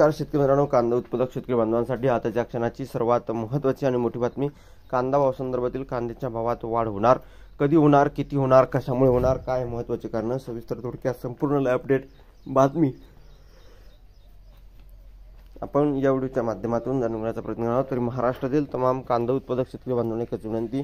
नमस्कार शेतकरी मित्रांनो, कांदा उत्पादक शेतकरी बांधवांसाठी आताच्या क्षणाची सर्वात महत्त्वाची आणि मोठी बातमी. कांदा भाव संदर्भातील कांद्याच्या भावात वाढ होणार, कधी होणार, किती होणार, कशामुळे होणार, काय महत्त्वाचे कारण, सविस्तर थोडक्यात संपूर्ण लाईव्ह अपडेट बातमी आपण या व्हिडिओच्या माध्यमातून जाणून घेण्याचा प्रयत्न करणार आहोत. तरी महाराष्ट्रातील तमाम कांदा उत्पादक शेतकरी बांधवांना एकच विनंती,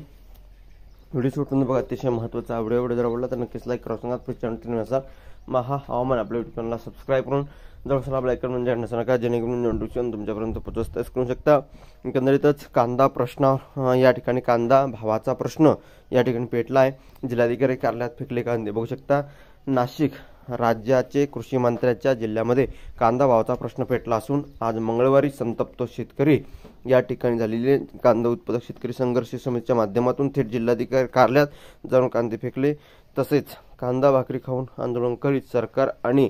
व्हिडिओ शेवटून बघा, अतिशय महत्त्वाचा व्हिडिओ जर आवडला तर नक्कीच लाईक करा. सांगा प्लीज चॅनल असाल महा हवामान आपल्या युट्यूब चॅनलला सबस्क्राईब करून जवळ आपला आयकॉन म्हणजे नसणार का, जेणेकरून नोटिफिकेशन तुमच्यापर्यंत पोहोचत करू शकता. एकंदरीतच कांदा प्रश्न या ठिकाणी, कांदा भावाचा प्रश्न या ठिकाणी पेटला आहे. जिल्हाधिकारी कार्यालयात फेकले कांदे बघू शकता. नाशिक राज्याचे कृषी मंत्र्यांच्या जिल्ह्यामध्ये कांदा भावाचा प्रश्न पेटला असून आज मंगळवारी संतप्त शेतकरी या ठिकाणी झालेले कांदा उत्पादक शेतकरी संघर्ष समितीच्या माध्यमातून थेट जिल्हाधिकारी कार्यालयात जाऊन कांदे फेकले. तसेच कांदा भाकरी खाऊन आंदोलन करीत सरकार आणि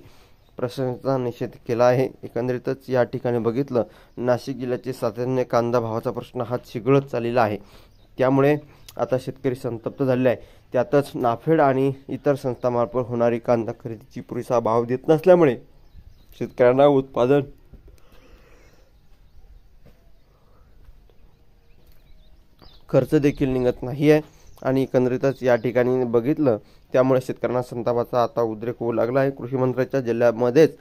प्रशासनाचा निषेध केला आहे. एकंदरीतच या ठिकाणी बघितलं, नाशिक जिल्ह्याचे सातत्याने कांदा भावाचा प्रश्न हा चिघळत चाललेला आहे. त्यामुळे आता शेतकरी संतप्त झालेले आहे. त्यातच नाफेड आणि इतर संस्थांमार्फत होणारी कांदा खरेदीची पुरेसा भाव देत नसल्यामुळे शेतकऱ्यांना उत्पादन खर्च देखील निघत नाही आहे. आणि एकंदरीतच या ठिकाणी बघितलं, त्यामुळे शेतकऱ्यांना संतापाचा आता उद्रेक होऊ लागला आहे. कृषी मंत्र्यांच्या जिल्ह्यामध्येच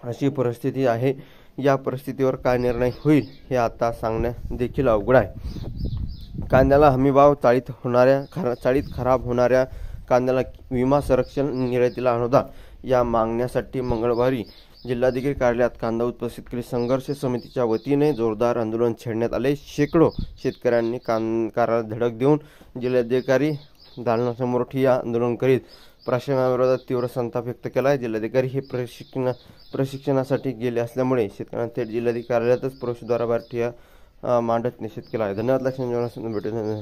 अशी परिस्थिती आहे. या परिस्थितीवर काय निर्णय होईल हे आता सांगणं देखील अवघड आहे. कांद्याला हमीभाव, चाळीत खराब होणाऱ्या कांद्याला विमा संरक्षण, निर्यातीला अनुदान या मागण्यासाठी मंगळवारी जिल्हाधिकारी कार्यालयात कांदा उत्पादक शेतकरी संघर्ष समितीच्या वतीने जोरदार आंदोलन छेडण्यात आले. शेकडो शेतकऱ्यांनी कार्यालयात धडक देऊन जिल्हाधिकारी दालनासमोर ठिय्या आंदोलन करीत प्रशासनाविरोधात तीव्र संताप व्यक्त केला आहे. जिल्हाधिकारी हे प्रशिक्षणासाठी गेले असल्यामुळे शेतकऱ्यांना थेट जिल्हाधिकारी कार्यालयातच प्रवेशद्वाराबाहेर ठिय्या मांडत निषेध केला आहे. धन्यवाद. लक्ष्मी भेटून